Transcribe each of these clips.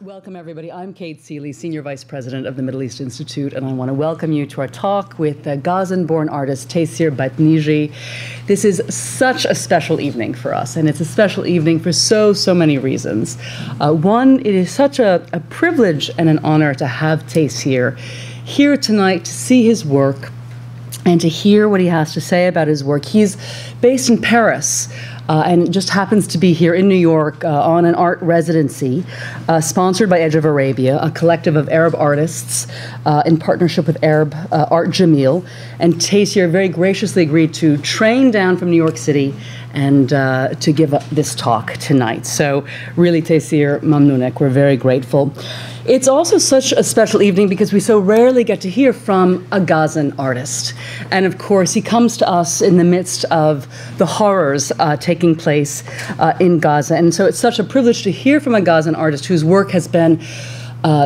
Welcome, everybody. I'm Kate Seeley, Senior Vice President of the Middle East Institute, and I want to welcome you to our talk with Gaza-born artist Taysir Batniji. This is such a special evening for us, and it's a special evening for so many reasons. One, it is such a privilege and an honor to have Taysir here tonight to see his work and to hear what he has to say about his work. He's based in Paris, and just happens to be here in New York on an art residency sponsored by Edge of Arabia, a collective of Arab artists in partnership with Arab Art Jamil. And Taysir very graciously agreed to train down from New York City and to give this talk tonight. So really, Taysir, mamnounek, we're very grateful. It's also such a special evening because we so rarely get to hear from a Gazan artist. And of course, he comes to us in the midst of the horrors taking place in Gaza. And so it's such a privilege to hear from a Gazan artist whose work has been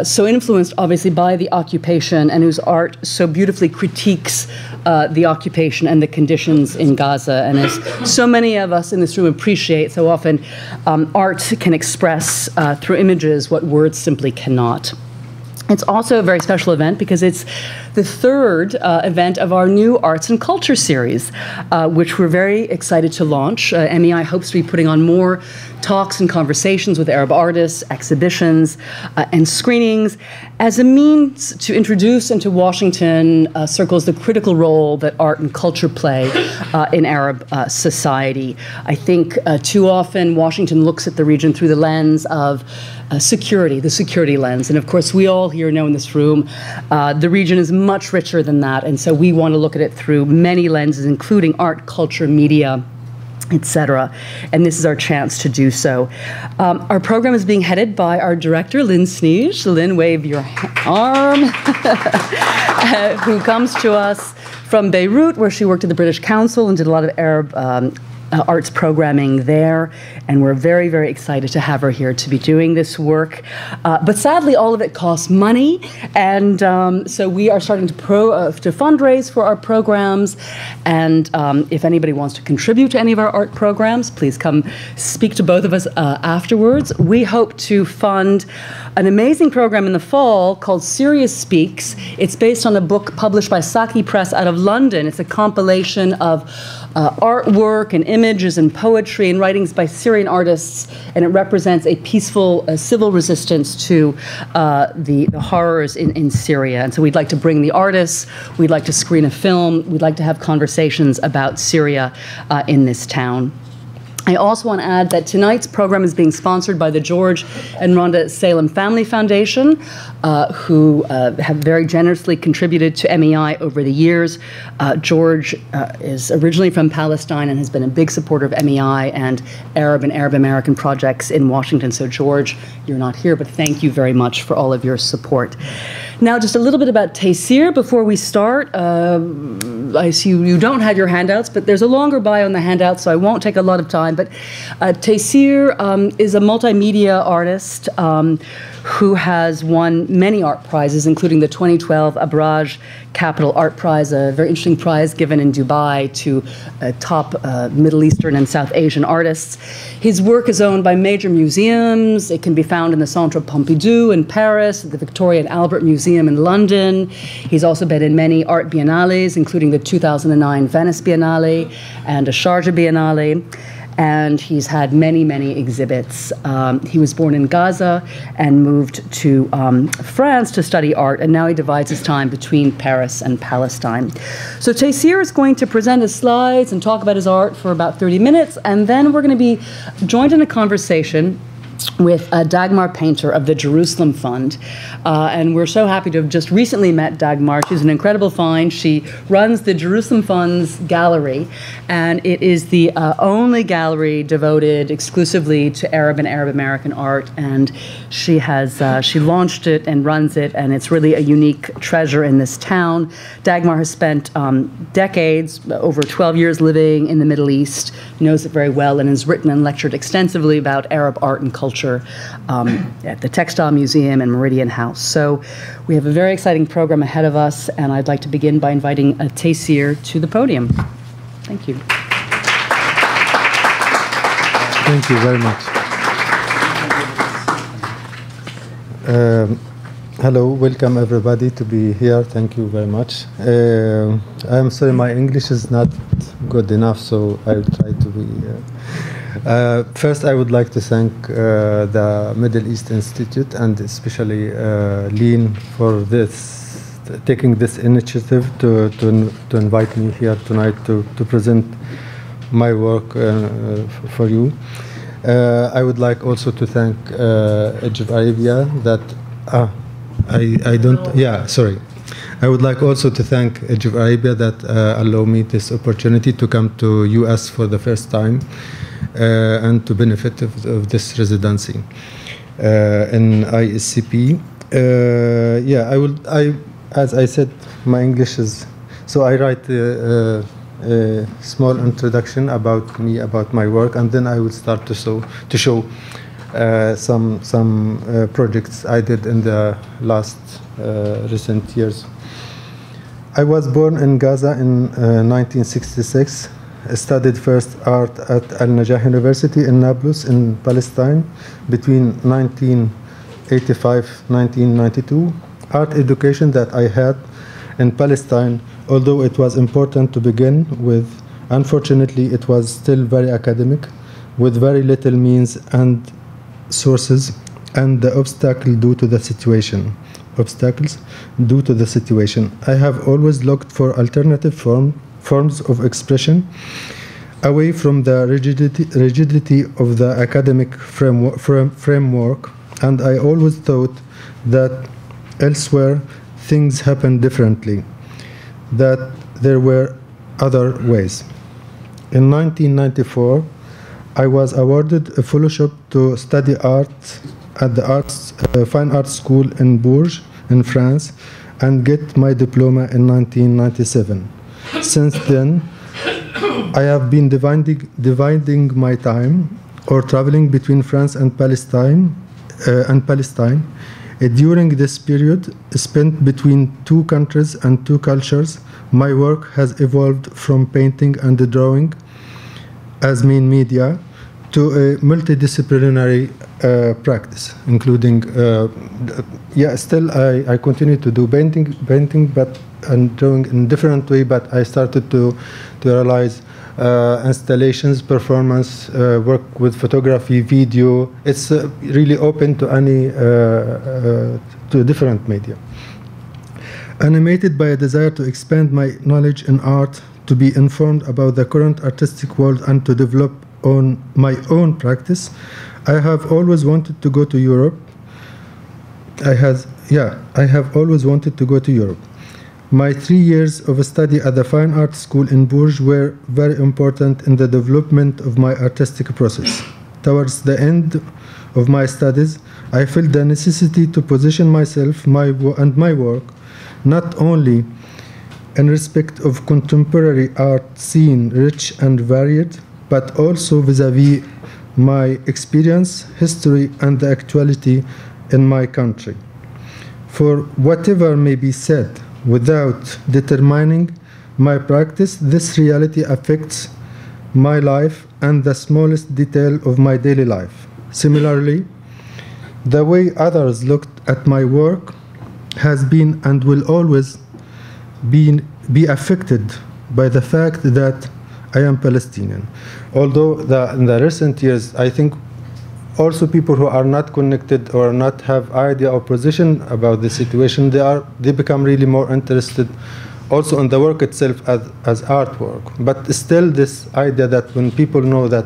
so influenced, obviously, by the occupation, and whose art so beautifully critiques the occupation and the conditions in Gaza. And as so many of us in this room appreciate, so often art can express through images what words simply cannot. It's also a very special event because it's the third event of our new Arts and Culture series, which we're very excited to launch. MEI hopes to be putting on more talks and conversations with Arab artists, exhibitions, and screenings as a means to introduce into Washington circles the critical role that art and culture play in Arab society. I think too often Washington looks at the region through the lens of security, the security lens. And of course, we all here know in this room, the region is much richer than that. And so we want to look at it through many lenses, including art, culture, media, etc. And this is our chance to do so. Our program is being headed by our director, Lynn Sneege. Lynn, wave your arm, who comes to us from Beirut, where she worked at the British Council and did a lot of Arab arts programming there, and we're very excited to have her here to be doing this work. But sadly, all of it costs money, and so we are starting to fundraise for our programs. And if anybody wants to contribute to any of our art programs, please come speak to both of us afterwards. We hope to fund an amazing program in the fall called Syria Speaks. It's based on a book published by Saki Press out of London. It's a compilation of artwork and images and poetry and writings by Syrian artists, and it represents a peaceful civil resistance to the horrors in Syria. And so we'd like to bring the artists, we'd like to screen a film, we'd like to have conversations about Syria in this town. I also want to add that tonight's program is being sponsored by the George and Rhonda Salem Family Foundation, who have very generously contributed to MEI over the years. George is originally from Palestine and has been a big supporter of MEI and Arab American projects in Washington. So George, you're not here, but thank you very much for all of your support. Now, just a little bit about Taysir before we start. I see you don't have your handouts, but there's a longer bio on the handouts, so I won't take a lot of time. But Taysir is a multimedia artist who has won many art prizes, including the 2012 Abraj Capital Art Prize, a very interesting prize given in Dubai to top Middle Eastern and South Asian artists. His work is owned by major museums. It can be found in the Centre Pompidou in Paris, the Victoria and Albert Museum in London. He's also been in many art biennales, including the 2009 Venice Biennale and a Sharjah Biennale. And he's had many exhibits. He was born in Gaza and moved to France to study art, and now he divides his time between Paris and Palestine. So Taysir is going to present his slides and talk about his art for about 30 minutes, and then we're going to be joined in a conversation with Dagmar Painter of the Jerusalem Fund. And we're so happy to have just recently met Dagmar. She's an incredible find. She runs the Jerusalem Fund's gallery, and it is the only gallery devoted exclusively to Arab and Arab American art. And she has she launched it and runs it, and it's really a unique treasure in this town. Dagmar has spent decades, over 12 years living in the Middle East, knows it very well, and has written and lectured extensively about Arab art and culture at the Textile Museum and Meridian House. So we have a very exciting program ahead of us, and I'd like to begin by inviting Taysir to the podium. Thank you. Thank you very much. Hello, welcome everybody to be here. Thank you very much. I'm sorry, my English is not good enough, so I'll try to be. First, I would like to thank the Middle East Institute and especially Lean for taking this initiative to invite me here tonight to present my work for you. I would like also to thank Edge of Arabia that. I don't. Yeah, sorry. I would like also to thank Edge of Arabia that allow me this opportunity to come to US for the first time and to benefit of this residency in ISCP. Yeah, as I said, my English is so I write a small introduction about me, about my work, and then I will start to show some projects I did in the last recent years. I was born in Gaza in 1966. I studied first art at Al-Najah University in Nablus in Palestine between 1985-1992. Art education that I had in Palestine, although it was important to begin with, unfortunately it was still very academic, with very little means and sources, and the obstacles due to the situation. I have always looked for alternative forms of expression away from the rigidity of the academic framework, and I always thought that elsewhere things happen differently, that there were other ways. In 1994, I was awarded a fellowship to study art at the Fine Arts School in Bourges, in France, and get my diploma in 1997. Since then, I have been dividing my time or traveling between France and Palestine. During this period, spent between two countries and two cultures, my work has evolved from painting and drawing as main media to a multidisciplinary practice, including, still I continue to do painting, but and drawing in different way. But I started to realize installations, performance, work with photography, video. It's really open to any to different media. Animated by a desire to expand my knowledge in art, to be informed about the current artistic world, and to develop on my own practice, I have always wanted to go to Europe. I have always wanted to go to Europe. My 3 years of study at the Fine Arts School in Bourges were very important in the development of my artistic process. Towards the end of my studies, I felt the necessity to position myself and my work not only in respect of contemporary art scene rich and varied, but also vis-à-vis my experience, history, and the actuality in my country. For whatever may be said, without determining my practice, this reality affects my life and the smallest detail of my daily life. Similarly, the way others looked at my work has been and will always be affected by the fact that I am Palestinian. Although in the recent years, I think also people who are not connected or not have idea or position about the situation, they become really more interested also in the work itself as artwork. But still this idea that when people know that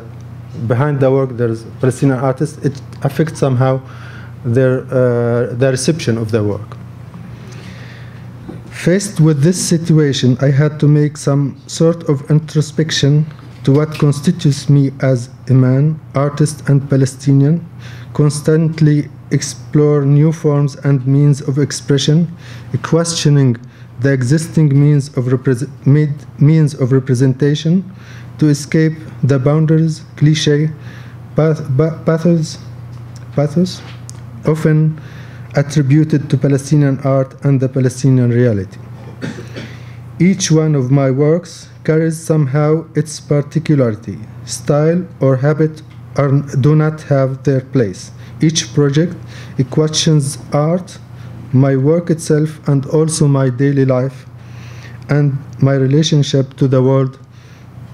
behind the work there's Palestinian artists, it affects somehow their reception of the work. Faced with this situation, I had to make some sort of introspection to what constitutes me as a man, artist, and Palestinian, constantly explore new forms and means of expression, questioning the existing means of representation to escape the boundaries, cliché, pathos, often attributed to Palestinian art and the Palestinian reality. Each one of my works carries somehow its particularity, style, or habit do not have their place. Each project it questions art, my work itself, and also my daily life and my relationship to the world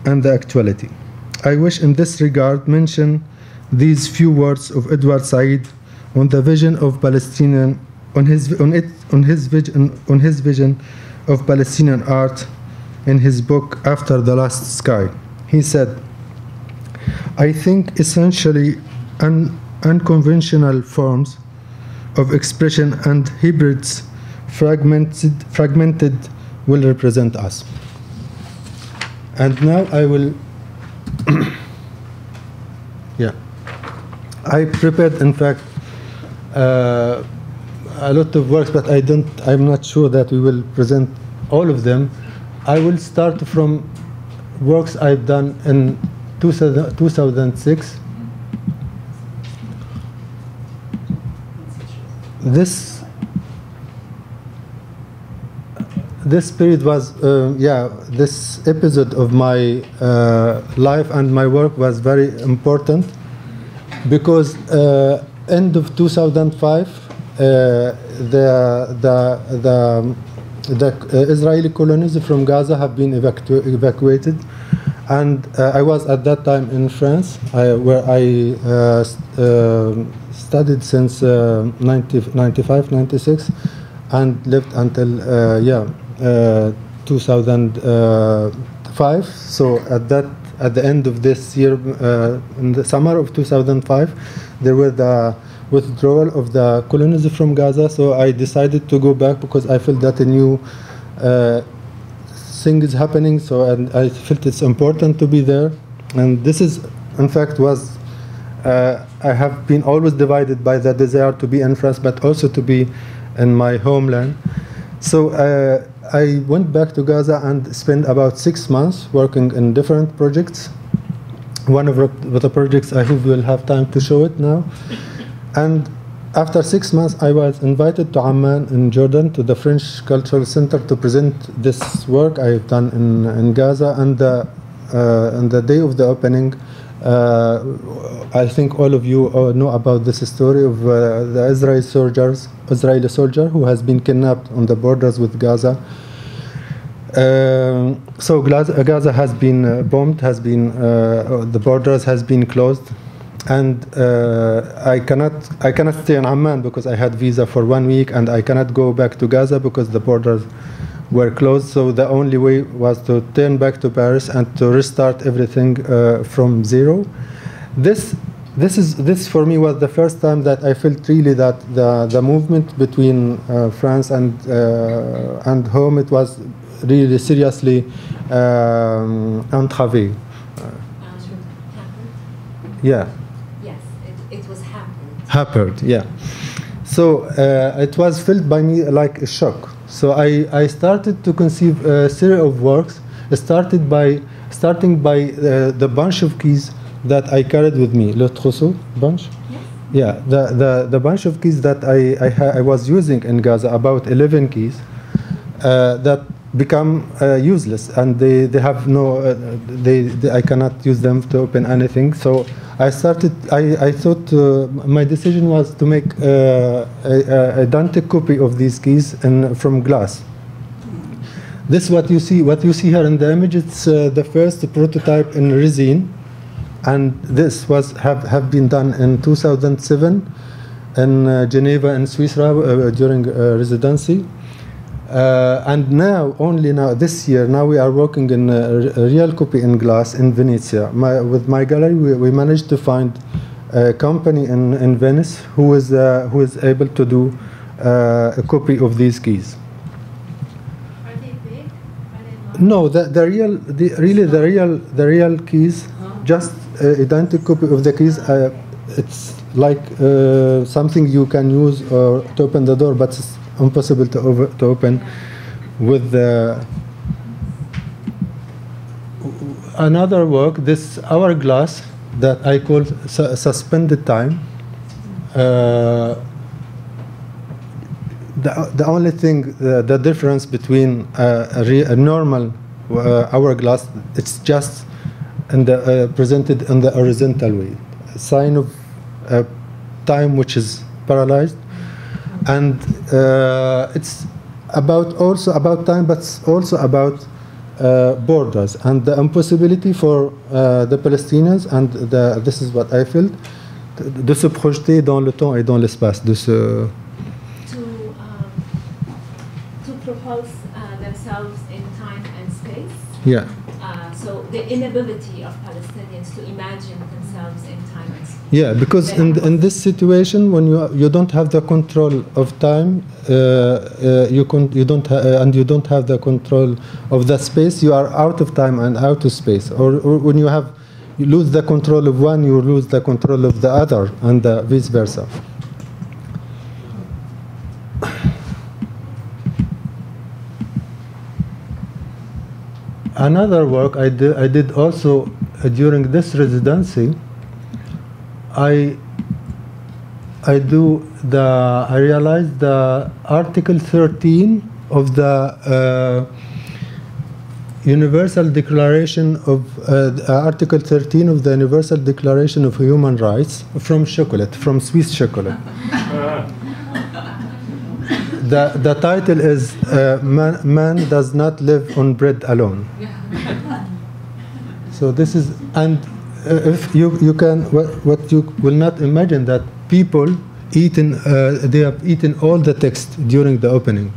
and the actuality. I wish in this regard mention these few words of Edward Said on the vision of Palestinian, on his vision of Palestinian art in his book After the Last Sky. He said, I think essentially unconventional forms of expression and hybrids fragmented will represent us. And now I will, yeah. I prepared, in fact, a lot of works, but I'm not sure that we will present all of them. I will start from works I've done in 2006. This period was, this episode of my life and my work was very important because end of 2005, the Israeli colonies from Gaza have been evacuated, and I was at that time in France, where I studied since 95, 96, and lived until 2005. So at the end of this year, in the summer of 2005, there were the withdrawal of the colonies from Gaza. So I decided to go back because I felt that a new thing is happening. And I felt it's important to be there. And this is, in fact, was I have been always divided by the desire to be in France, but also to be in my homeland. So I went back to Gaza and spent about 6 months working in different projects. One of the projects, I hope we'll have time to show it now. And after 6 months, I was invited to Amman in Jordan, to the French Cultural Center, to present this work I've done in Gaza. And on the day of the opening, I think all of you know about this story of the Israeli soldier who has been kidnapped on the borders with Gaza. So Gaza has been bombed, the borders has been closed, and I cannot stay in Amman because I had visa for 1 week, and I cannot go back to Gaza because the borders were closed. So the only way was to turn back to Paris and to restart everything from zero. This for me was the first time that I felt really that the movement between France and home, it was really seriously entravé. Yeah. Yes, it was hampered. Yeah. So it was felt by me like a shock. So I started to conceive a series of works, starting by the bunch of keys that I carried with me, le trousseau bunch. Yes. Yeah, the bunch of keys that I was using in Gaza, about 11 keys, that become useless, and they have no, I cannot use them to open anything. So I thought my decision was to make a identical copy of these keys from glass. This what you see here in the image. It's the first prototype in resin, and this have been done in 2007 in Geneva in Switzerland during residency. And only now, this year, we are working in a real copy in glass in Venezia. With my gallery, we managed to find a company in Venice who is able to do a copy of these keys. Are they big? Are they No, the real keys, just identical copy of the keys. It's like something you can use to open the door, but it's impossible to open with another work, this hourglass that I call suspended time. The only thing, the difference between a normal hourglass, it's just presented in the horizontal way. sign of time which is paralyzed, and it's also about time, but it's also about borders and the impossibility for the Palestinians, and this is what I felt, de se projeter dans le temps et dans l'espace, to propose themselves in time and space. Yeah. So the inability of Palestinians to imagine themselves in time and space. Yeah, because in this situation, when you don't have the control of time, you don't have the control of the space. You are out of time and out of space. Or when you lose the control of one, you lose the control of the other, and vice versa. Another work I did also during this residency. I realized the Article 13 of the Universal Declaration of Article 13 of the Universal Declaration of Human Rights from Swiss chocolate. The title is Man Does Not Live on Bread Alone. So this is, and if you can, what you will not imagine, that people they have eaten all the text during the opening.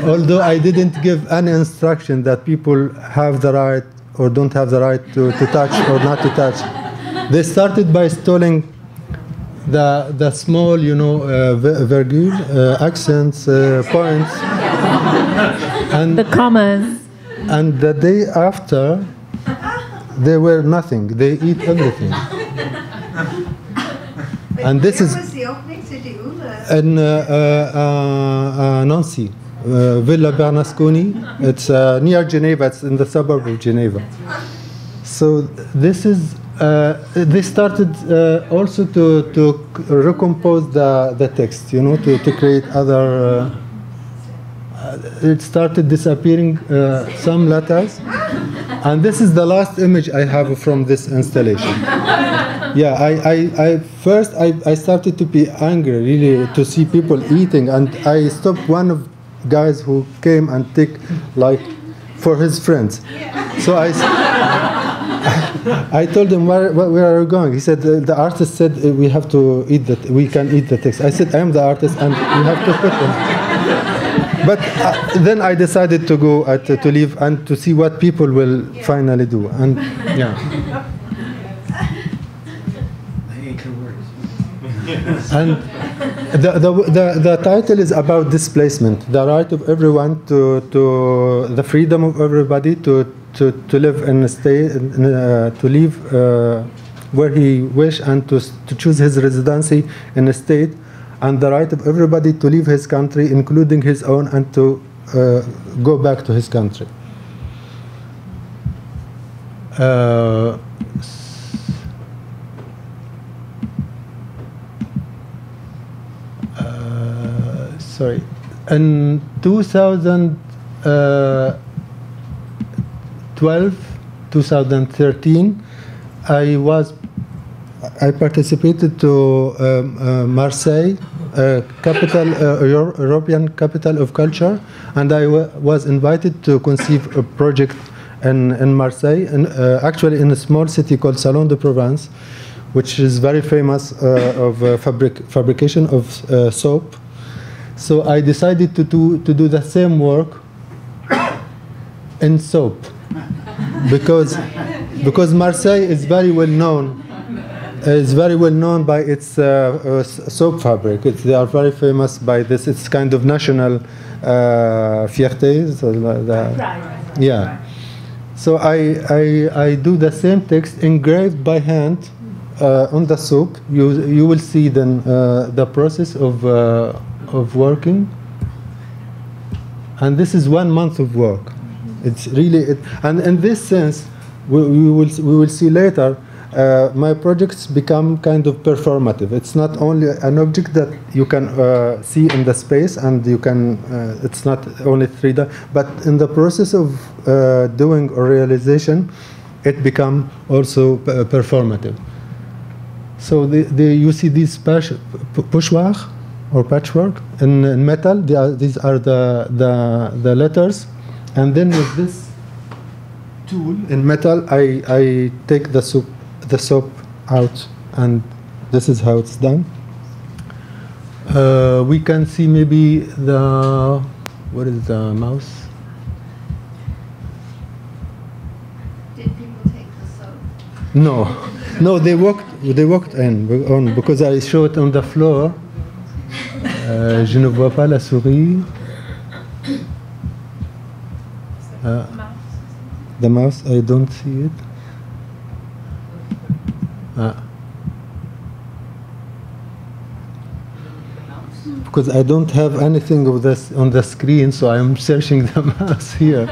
although I didn't give any instruction that people have the right or don't have the right to touch or not to touch. They started by stealing the small, virgule, accents, points, and the commas. And the day after, they were nothing. They eat everything. And this is was the opening city in Nancy, Villa Bernasconi. It's near Geneva. It's in the suburb of Geneva. So this is. They started also to recompose the text, to create other. It started disappearing some letters, and this is the last image I have from this installation. Yeah, I first started to be angry really to see people eating, and I stopped one of guys who came and take for his friends. So I told him, where are you going? He said, the artist said we have to eat that. We can eat the text. I said, I am the artist, and you have to put them. But then I decided to go to leave and to see what people will finally do. And yeah. And the title is about displacement, the right of everyone to the freedom of everybody to live in a state, to live where he wish, and to choose his residency in a state, and the right of everybody to leave his country, including his own, and to go back to his country. Sorry. In 2012, 2013, I participated to Marseille, European capital of culture, and I was invited to conceive a project in Marseille, actually in a small city called Salon de Provence, which is very famous of fabrication of soap. So I decided to do the same work in soap, because Marseille is very well known. Is very well known by its soap fabric. They are very famous by this. It's kind of national fierté. So yeah. So I do the same text engraved by hand on the soap. You will see then the process of working. And this is 1 month of work. It's really and in this sense, we will see later. My projects become kind of performative. It's not only an object that you can see in the space, and you can. It's not only 3D, but in the process of doing a realization, it become also performative. So you see these pushwar or patchwork in metal. These are the letters, and then with this tool in metal, I take the soap out, and this is how it's done. We can see maybe what is the mouse? Did people take the soap? No, they walked on because I show it on the floor. Je ne vois pas la souris. The mouse, I don't see it. Because I don't have anything of this on the screen, so I'm searching the mouse here.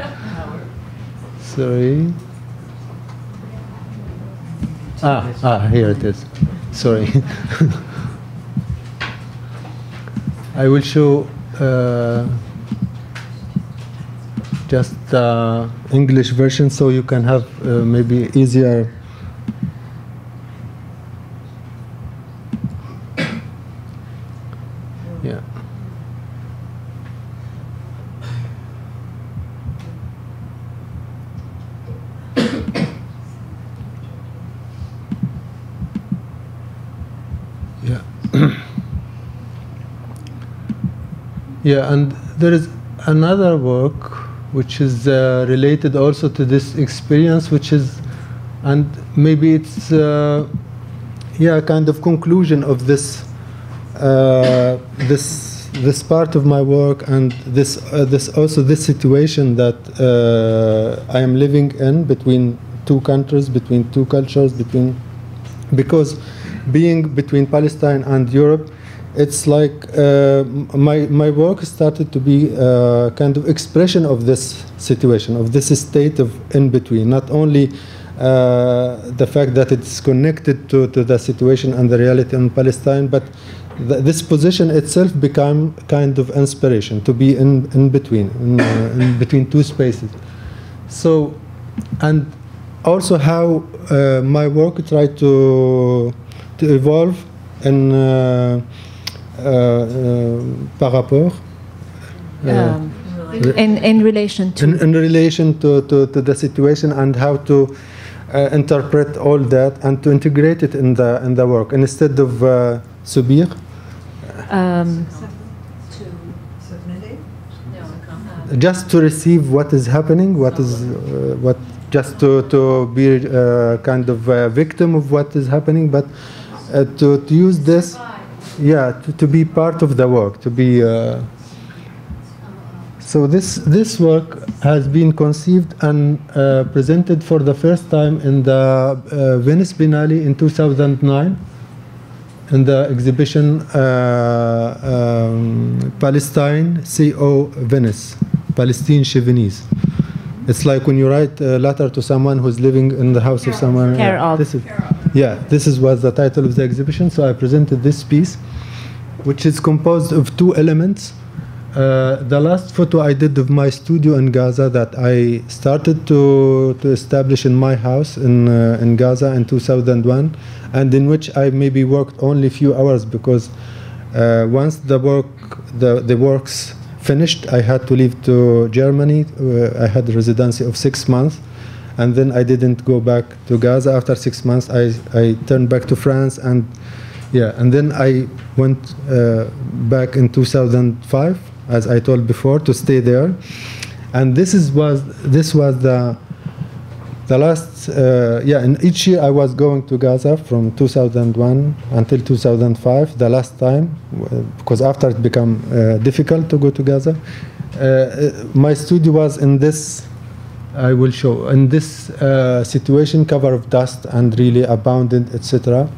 Sorry. Here it is. Sorry. I will show just the English version so you can have maybe easier. Yeah. Yeah. Yeah, and there is another work which is related also to this experience, which is, and maybe it's yeah, kind of conclusion of this this part of my work, and this this situation that I am living in between two countries, between two cultures, because being between Palestine and Europe, it's like my work started to be a kind of expression of this situation, of this state of in between. Not only the fact that it's connected to the situation and the reality in Palestine, but this position itself became kind of inspiration to be in between, in between two spaces. So, and also how my work tried to evolve in par rapport. In relation to in relation to the situation, and how to interpret all that and to integrate it in the work, and instead of subir. Just to receive what is happening, just to be kind of a victim of what is happening, but to use this, yeah, to be part of the work, to be. So this work has been conceived and presented for the first time in the Venice Biennale in 2009, in the exhibition Palestine CO Venice, Palestine chez Venise. It's like when you write a letter to someone who's living in the house of someone. This was the title of the exhibition. So I presented this piece, which is composed of two elements. The last photo I did of my studio in Gaza that I started to establish in my house in Gaza in 2001, and in which I maybe worked only a few hours, because once the works finished, I had to leave to Germany. I had a residency of 6 months, and then I didn't go back to Gaza. After 6 months, I turned back to France, and then I went back in 2005, as I told before, to stay there. And this was the last, and each year I was going to Gaza from 2001 until 2005, the last time, because after it became difficult to go to Gaza. My studio was in this, I will show, in this situation, cover of dust and really abandoned, etc.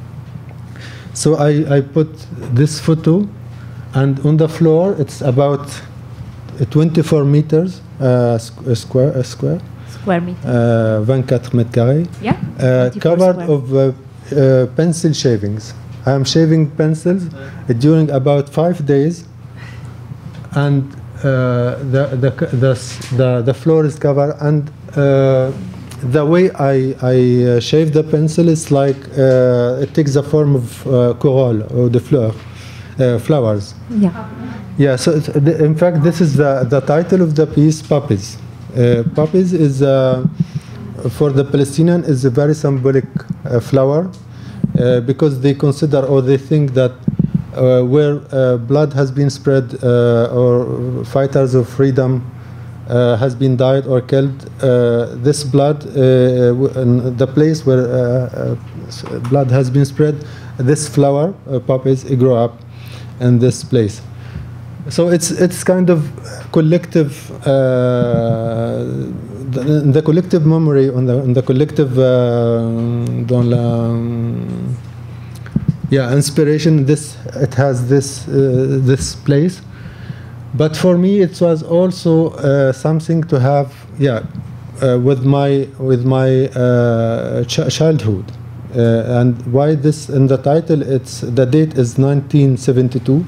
So I put this photo, and on the floor it's about 24 meters square meter. 24 mètres carrés. Yeah. Covered of pencil shavings. I am shaving pencils during about 5 days, and the floor is covered, and the way I shave the pencil is like it takes the form of corolle or the flowers. Yeah. Yeah. So in fact, this is the title of the piece, Puppies. Puppies is for the Palestinian is a very symbolic flower because they consider or they think that where blood has been spread or fighters of freedom has been died or killed, this blood, in the place where blood has been spread, this flower, poppies, grow up in this place. So it's kind of collective, the collective memory, on the collective, inspiration. It has this place. But for me, it was also something to have, with my childhood. And why this in the title? The date is 1972,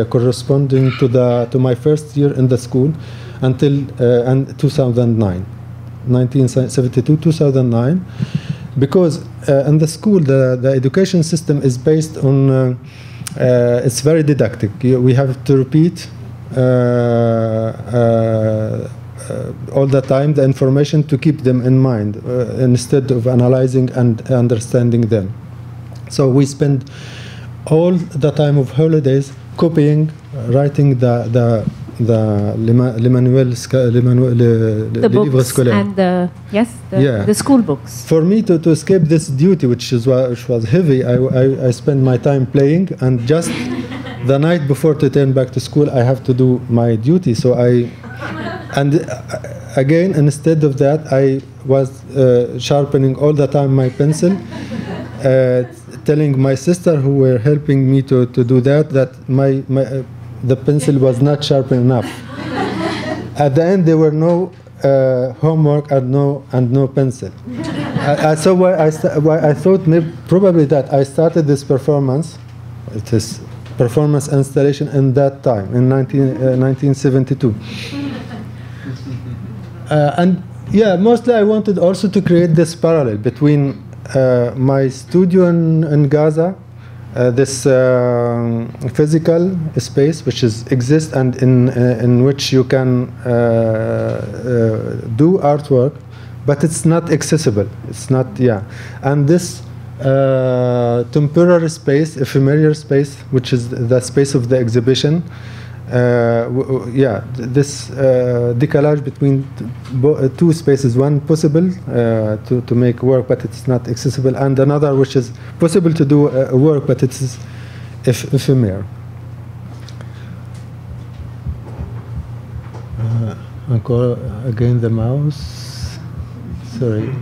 corresponding to my first year in the school, until and 2009, 1972, 2009, because in the school the education system is based on it's very didactic. We have to repeat all the time the information to keep them in mind instead of analyzing and understanding them. So we spend all the time of holidays copying, writing the books and the school books. For me to escape this duty, which was heavy, I spent my time playing, and just the night before to turn back to school, I have to do my duty. So again, instead of that, I was sharpening all the time my pencil, telling my sister who were helping me to do that the pencil was not sharp enough. At the end, there were no homework and no pencil. So why I thought probably that I started this performance. It is performance installation in that time, in 1972. And mostly I wanted also to create this parallel between my studio in Gaza, this physical space which exists and in which you can do artwork, but it's not accessible. It's not, and this temporary space, ephemeral space, which is the space of the exhibition. This decalage between two spaces, one possible to make work, but it's not accessible, and another which is possible to do work, but it's ephemeral. Again the mouse. Sorry.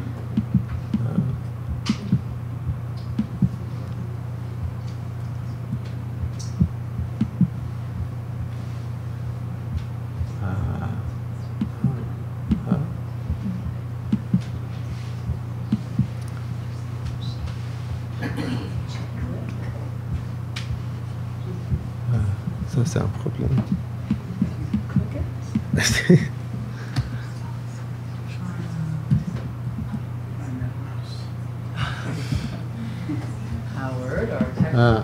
Ça, c'est un problème. Howard, our tech man.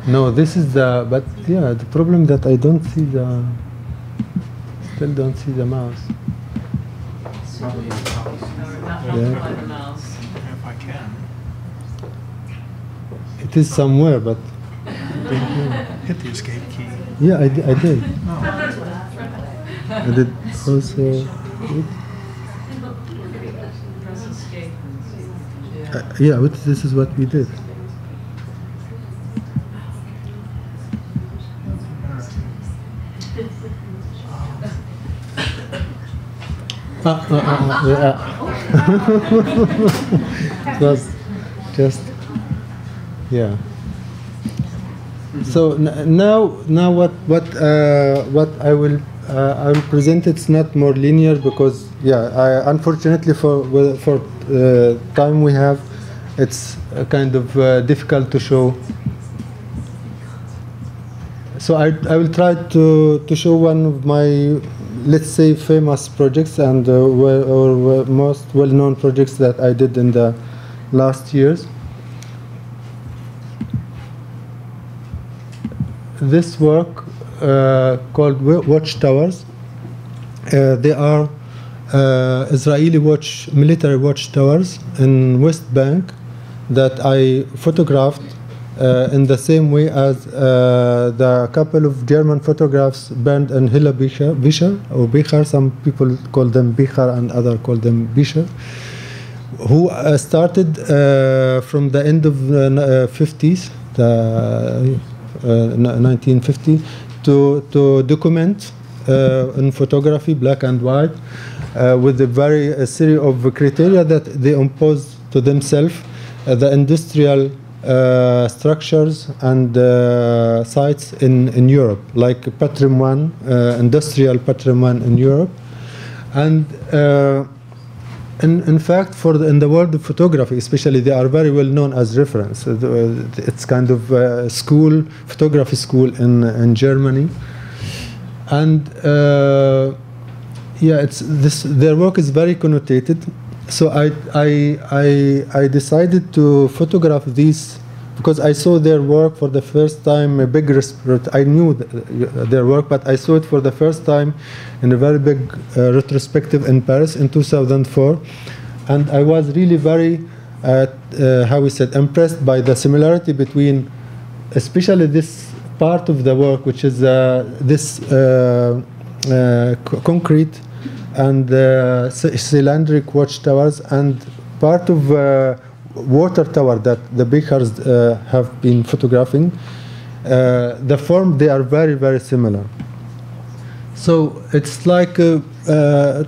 No, this is but the problem that I don't see still don't see the mouse. If I can. It is somewhere, but Hit the escape key. yeah, I did. I did also. This is what we did. It was just, So now what I will present, it's not more linear because unfortunately for time we have, it's kind of difficult to show so I will try to show one of my, let's say, famous projects and or most well-known projects that I did in the last years. This work called Watchtowers. They are Israeli military watchtowers in West Bank that I photographed in the same way as the couple of German photographs burned in Hilla Bisher, or Bichar. Some people call them Bichar and others call them Bisher, who started from the end of the 50s, 1950, to document in photography, black and white, with a series of criteria that they impose to themselves, the industrial structures and sites in Europe, like patrimoine, industrial patrimoine in Europe. And in fact, in the world of photography, especially, they are very well known as reference. It's kind of a school, photography school in Germany. And yeah, their work is very connotated. So I decided to photograph these because I saw their work for the first time. I knew their work, but I saw it for the first time in a very big retrospective in Paris in 2004, and I was really very, impressed by the similarity between, especially this part of the work, which is this concrete and cylindric watchtowers, and part of water tower that the Bichars have been photographing. The form, they are very, very similar. So it's like a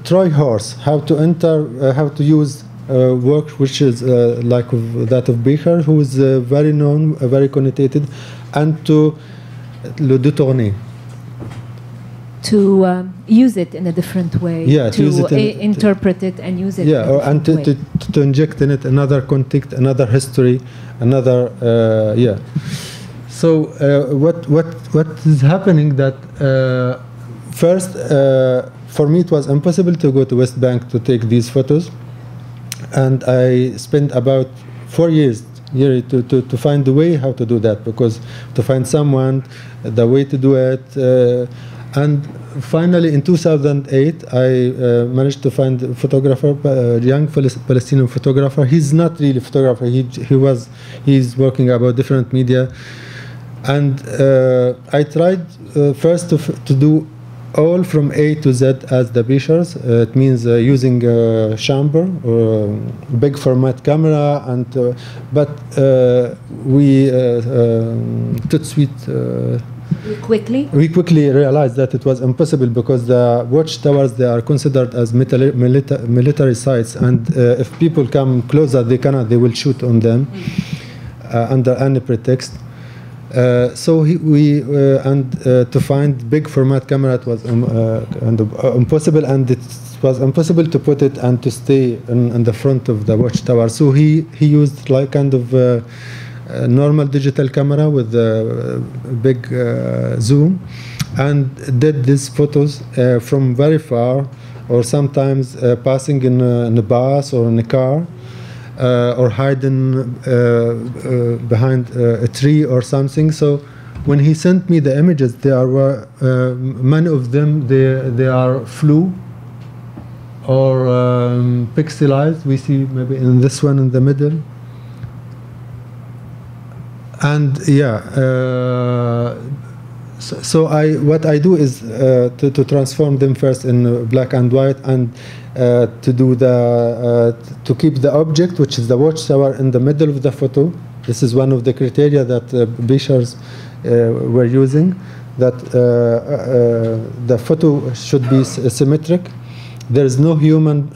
Troy horse, how to enter, how to use work which is like that of Bichar, who is very known, very connotated, and to le détourner. To use it in a different way, yeah, to use it interpret it and use it. Yeah, and to inject in it another context, another history, another yeah. So what is happening that first for me it was impossible to go to West Bank to take these photos, and I spent about 4 years to find the way how to do that, because to find someone, the way to do it. And finally, in 2008, I managed to find a photographer, a young Palestinian photographer. He's not really a photographer. He's working about different media. And I tried first to do all from A to Z as the Bichars. It means using a chamber or a big format camera, and but we tout de suite. We quickly realized that it was impossible, because the watchtowers, they are considered as military sites, and if people come closer, they will shoot on them under any pretext. So to find big format camera, it was impossible, and it was impossible to put it and to stay in the front of the watchtower. So he used like kind of normal digital camera with a big zoom, and did these photos from very far, or sometimes passing in a bus or in a car, or hiding behind a tree or something. So when he sent me the images, there were many of them, they are flu or pixelized. We see maybe in this one in the middle. And yeah, so what I do is to transform them first in black and white, and to keep the object, which is the watchtower, in the middle of the photo. This is one of the criteria that Bichars were using, that the photo should be symmetric. There is no human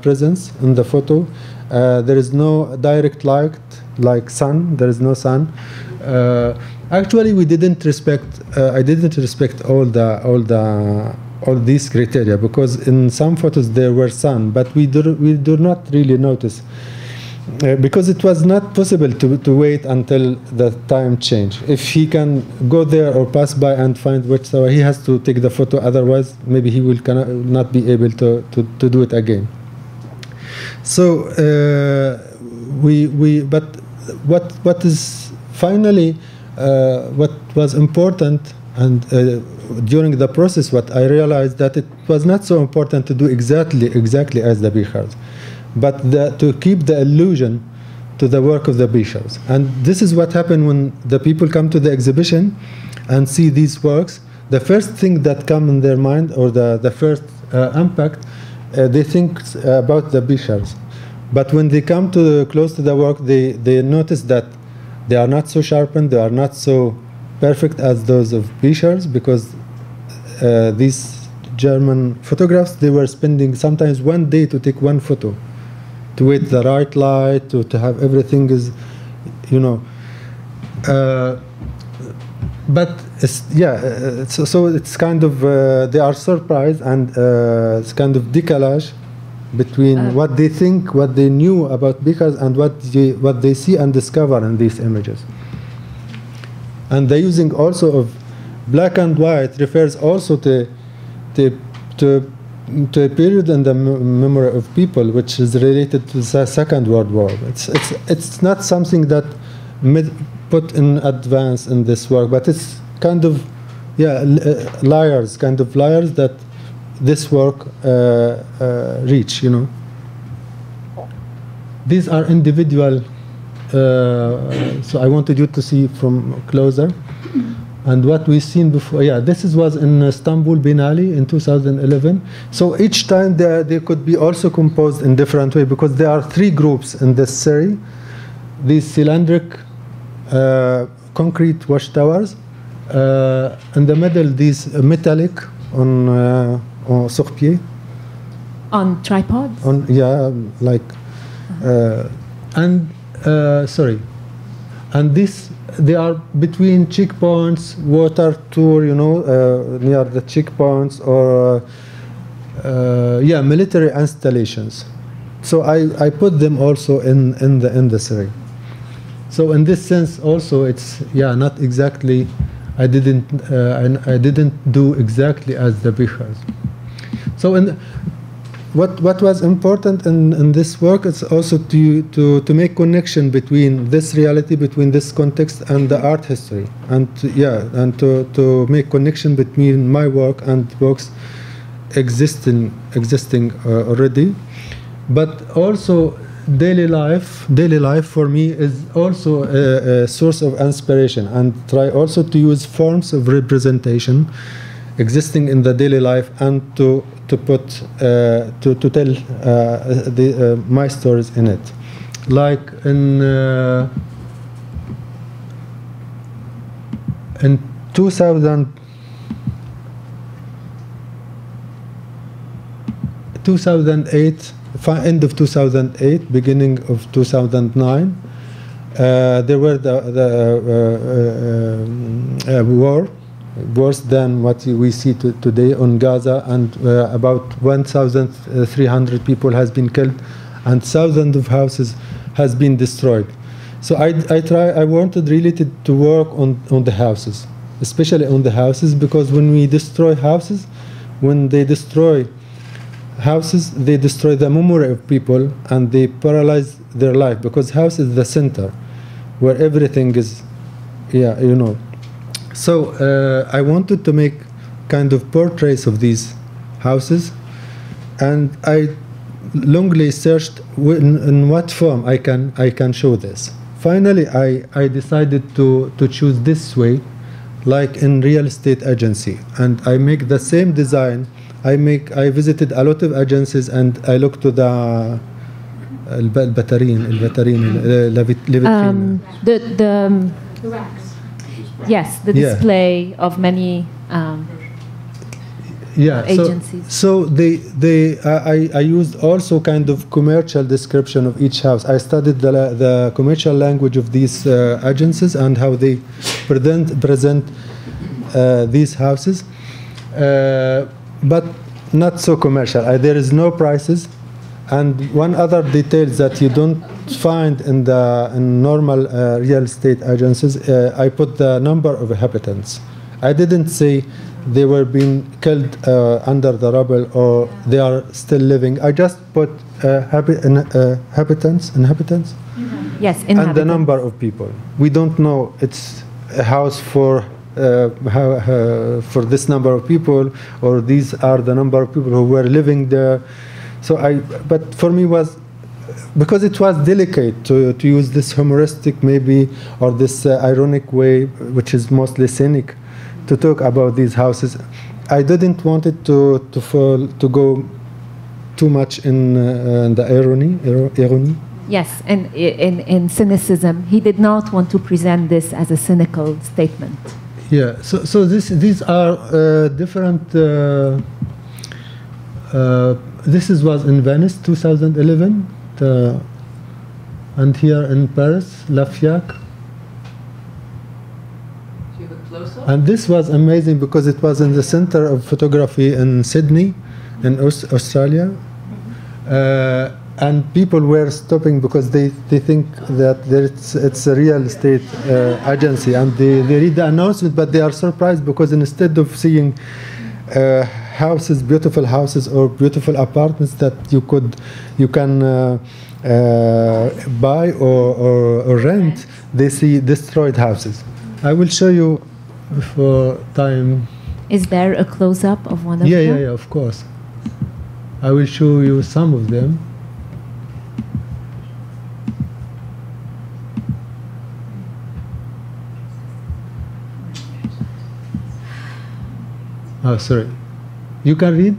presence in the photo. There is no direct light, like sun. There is no sun. Actually, we didn't respect. I didn't respect all these criteria, because in some photos there were sun, but we do not really notice. because it was not possible to wait until the time change. If he can go there or pass by and find which tower, he has to take the photo. Otherwise, maybe he will not be able to do it again. So but what is finally what was important, and during the process, what I realized that it was not so important to do exactly as the Bishars, but to keep the illusion to the work of the Bishars. And this is what happened when the people come to the exhibition and see these works. The first thing that comes in their mind, or the first impact, they think about the Bishars. But when they come close to the work, they notice that they are not so sharpened, they are not so perfect as those of Bishars, because these German photographs, they were spending sometimes one day to take one photo, to wait the right light, to have everything is, you know. But so it's kind of they are surprised, and it's kind of decalage between what they think, what they knew about Bishars, and what they see and discover in these images. And the using also of black and white refers also to a period in the memory of people which is related to the Second World War. It's not something that put in advance in this work, but it's kind of layers that this work reach, you know. These are individual, so I wanted you to see from closer. And what we've seen before, this was in Istanbul, Binali in 2011. So each time they could be also composed in different way, because there are three groups in this series. These cylindric concrete watchtowers. In the middle, these metallic on sur-pied. On tripods? And this, they are between checkpoints, water tour, you know, near the checkpoints, or military installations. So I put them also in the series. So in this sense, also it's not exactly. I didn't do exactly as the Bishars. So what was important in this work is also to make connection between this reality, between this context and the art history, and to make connection between my work and works existing already, but also daily life for me is also a source of inspiration, and try also to use forms of representation existing in the daily life, and to put to tell my stories in it. Like in 2008, end of 2008, beginning of 2009, there were the war, worse than what we see today on Gaza, and about 1,300 people has been killed, and thousands of houses has been destroyed. So I wanted really to work on the houses, especially on the houses, because when we destroy houses, when they destroy houses, they destroy the memory of people, and they paralyze their life, because house is the center where everything is, you know. So I wanted to make kind of portraits of these houses, and I longly searched in what form I can show this. Finally, I decided to choose this way, like in real estate agency, and I make the same design. I visited a lot of agencies, and I looked to the racks. Yes, the display of many agencies. So I used also kind of commercial description of each house. I studied the commercial language of these agencies and how they present these houses, but not so commercial. There is no prices, and one other detail that you don't find in the normal real estate agencies, I put the number of inhabitants. I didn't say they were being killed under the rubble or they are still living. I just put inhabitants. Yes, and the number of people. We don't know it's a house for this number of people, or these are the number of people who were living there. So but for me was, because it was delicate to use this humoristic maybe, or this ironic way, which is mostly cynic, to talk about these houses. I didn't want it to go too much in the irony. Yes, and in cynicism, he did not want to present this as a cynical statement. Yeah, so these are different. This was in Venice, 2011, and here in Paris, Lafayette. And this was amazing because it was in the center of photography in Sydney, in Australia. And people were stopping because they think that it's a real estate agency, and they read the announcement, but they are surprised because instead of seeing houses, beautiful houses or beautiful apartments that you can buy or rent, they see destroyed houses. I will show you before time. Is there a close-up of one of them? Yeah, of course. I will show you some of them. Oh, sorry. You can read?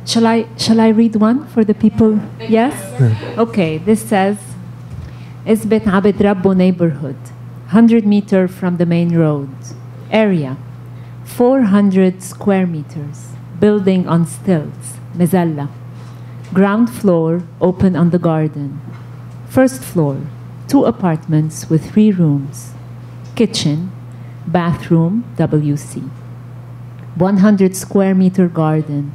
Shall I read one for the people? Yes? Okay, this says, Isbet Abed Rabbo neighborhood, 100 meters from the main road. Area, 400 square meters. Building on stilts, Mezalla. Ground floor, open on the garden. First floor, 2 apartments with 3 rooms. Kitchen, bathroom, WC. 100 square meter garden.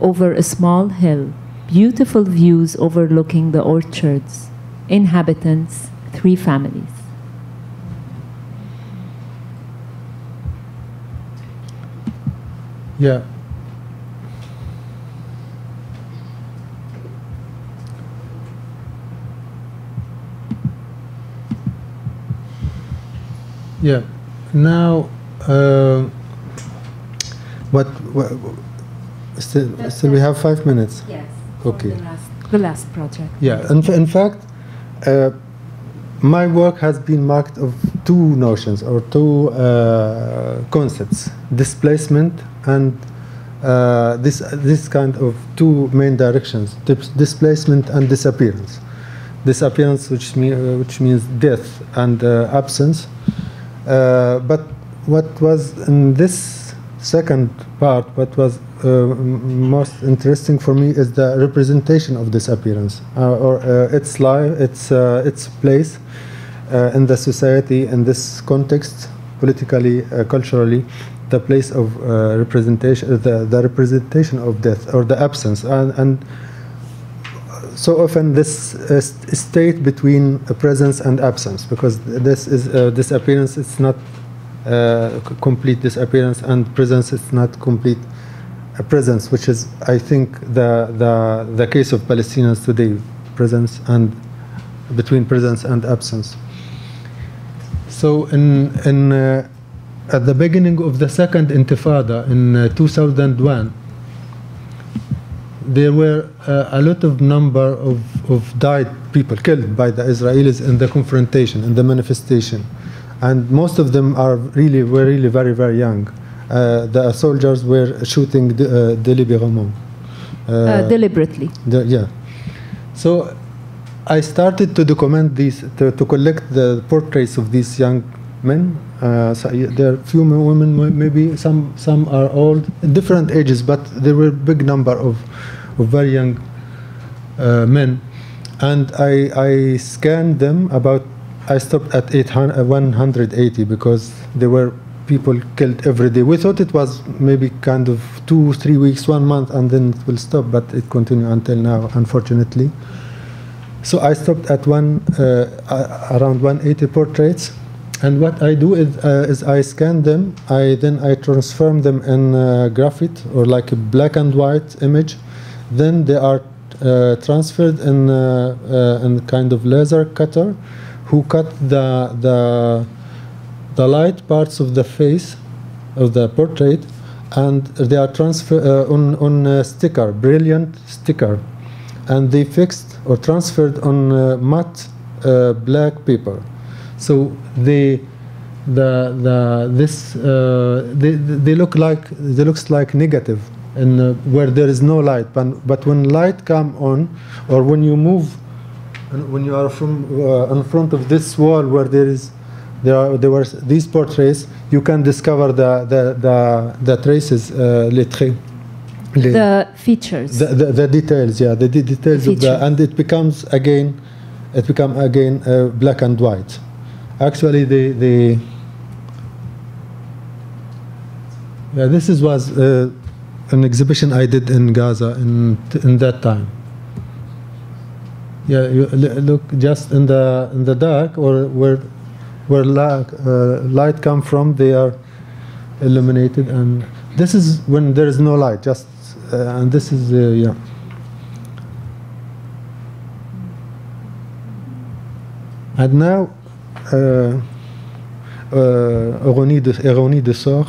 Over a small hill, beautiful views overlooking the orchards. Inhabitants, 3 families. Yeah. Yeah. Now, Still we have 5 minutes. Yes. Okay. The last project. Yeah. In fact, my work has been marked of 2 notions or 2 concepts: displacement and this kind of 2 main directions: displacement and disappearance. Disappearance, which means death and absence. But what was in this second part, what was most interesting for me is the representation of disappearance, or its life, its place in the society, in this context, politically, culturally, the place of representation, the representation of death or the absence, and so often this state between a presence and absence, because this is disappearance. It's not complete disappearance, and presence is not complete presence, which is, I think, the case of Palestinians today, presence and between presence and absence. So at the beginning of the second Intifada in 2001, there were a lot of number of died people killed by the Israelis in the confrontation, in the manifestation, and most of them were really very, very young. The soldiers were shooting deliberately. Deliberately. Yeah. So I started to document these, to collect the portraits of these young men. So there are few women, maybe some are old, different ages, but there were big number of very young men. And I scanned them about, I stopped at 180 because there were people killed every day. We thought it was maybe kind of 2-3 weeks, 1 month, and then it will stop, but it continued until now, unfortunately. So I stopped at around 180 portraits, and what I do is I scan them. Then I transform them in graphite or like a black and white image. Then they are transferred in kind of laser cutter, who cut the light parts of the face of the portrait, and they are transferred on a sticker, brilliant sticker, and they fixed or transferred on matte black paper. So they looks like negative, and where there is no light. But when light come on, or when you move, and when you are from in front of this wall where there were these portraits, you can discover the traces, les traits. The features. The details, yeah, the details of and it becomes again black and white. Actually, this was an exhibition I did in Gaza in that time. Yeah, you look just in the dark, or where light come from, they are illuminated, and this is when there is no light. Just and this is yeah. And now, ironie de sort.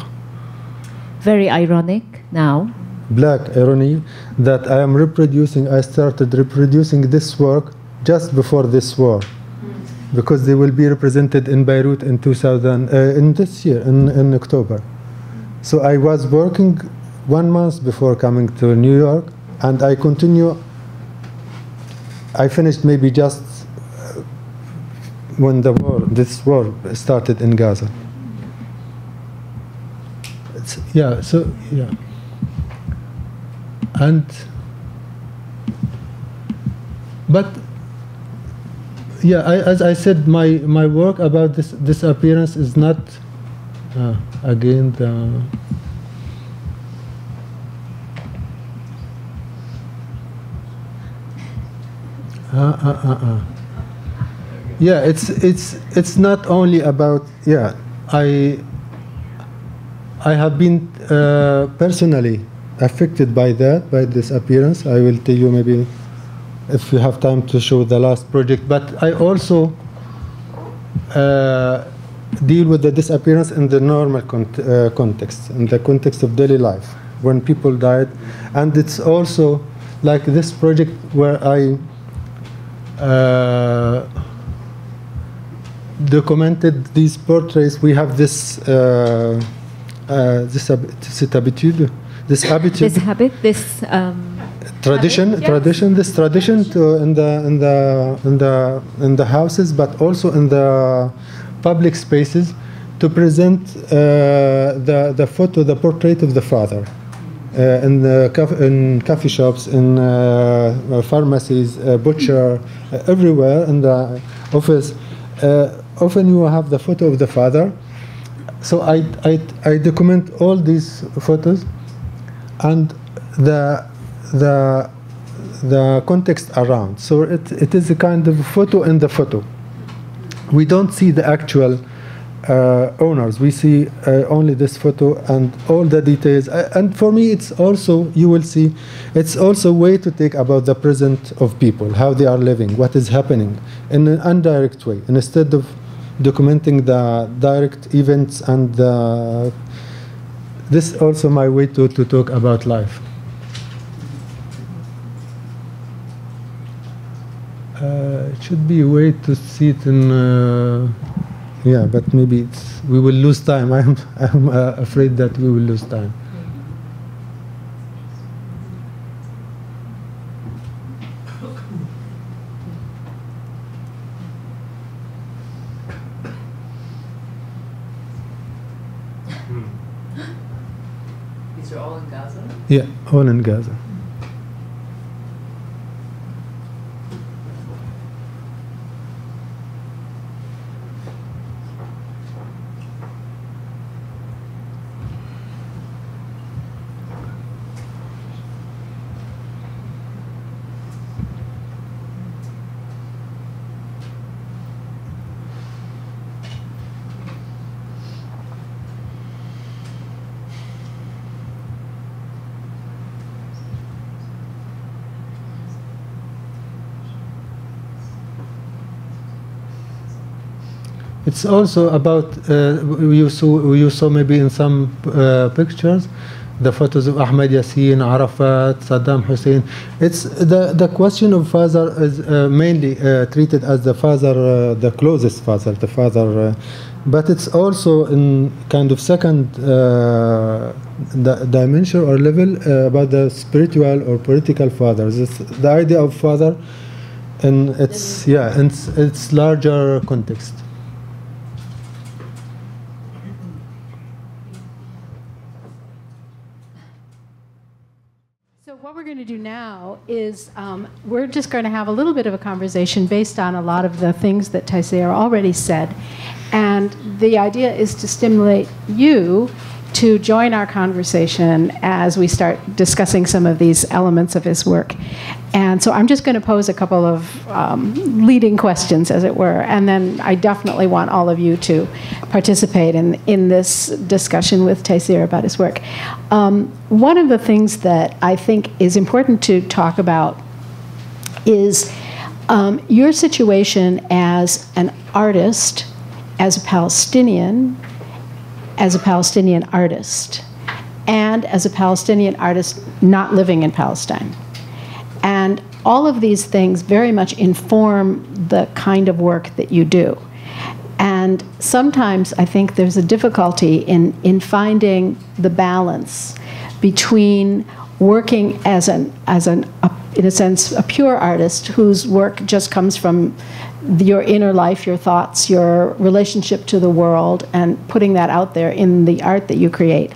Very ironic now. Black irony that I am reproducing. I started reproducing this work just before this war, because they will be represented in Beirut in this year in October. So I was working 1 month before coming to New York, and I continue. I finished maybe just when this war started in Gaza. Yeah. So yeah. But yeah, as I said, my work about this appearance is not again the yeah, it's not only about, yeah, I have been personally affected by this appearance. I will tell you maybe if you have time to show the last project. But I also deal with the disappearance in the normal context, in the context of daily life, when people died. And it's also like this project where I documented these portraits. We have this habit, this tradition in the houses, but also in the public spaces, to present the portrait of the father in coffee shops, in pharmacies, butcher, everywhere in the office. Often you have the photo of the father. So I document all these photos and the context around. So it is a kind of photo in the photo. We don't see the actual owners. We see only this photo and all the details. And for me, it's also, you will see, it's also a way to take about the present of people, how they are living, what is happening in an indirect way, and instead of documenting the direct events, and this is also my way to talk about life. It should be a way to see it in, yeah, but maybe we will lose time. I'm afraid that we will lose time. These are all in Gaza? Yeah, all in Gaza. It's also about, you saw maybe in some pictures, the photos of Ahmed Yassin, Arafat, Saddam Hussein. It's the question of father is mainly treated as the father, the closest father, the father, but it's also in kind of second dimension or level about the spiritual or political fathers. It's the idea of father, and it's it's larger context. What we're going to do now is we're just going to have a little bit of a conversation based on a lot of the things that Taysir already said. And the idea is to stimulate you to join our conversation as we start discussing some of these elements of his work. And so I'm just going to pose a couple of leading questions, as it were, and then I definitely want all of you to participate in this discussion with Taysir about his work. One of the things that I think is important to talk about is your situation as an artist, as a Palestinian artist, and as a Palestinian artist not living in Palestine. And all of these things very much inform the kind of work that you do. And sometimes I think there's a difficulty in finding the balance between working as in a sense, a pure artist whose work just comes from your inner life, your thoughts, your relationship to the world, and putting that out there in the art that you create.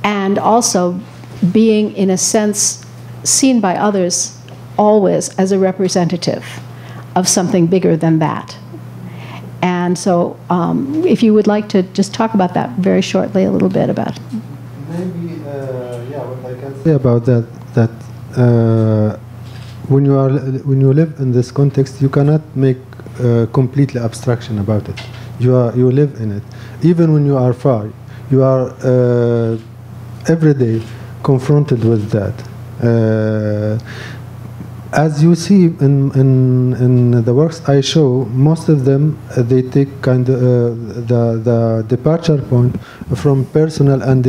And also being, in a sense, seen by others always as a representative of something bigger than that. And so if you would like to just talk about that very shortly, a little bit about it. Maybe, yeah, what I can say about that when you live in this context, you cannot make completely abstraction about it. You live in it. Even when you are far, you are every day confronted with that. As you see in the works I show, most of them they take kind of the departure point from personal and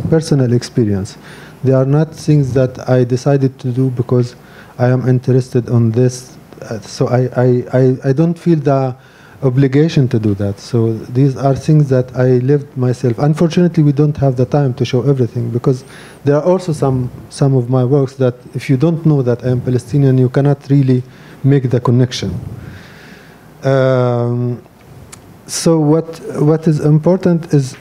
personal experience. They are not things that I decided to do because I am interested on this. So I don't feel the obligation to do that. So these are things that I lived myself. Unfortunately, we don't have the time to show everything, because there are also some of my works that if you don't know that I am Palestinian, you cannot really make the connection. So what is important is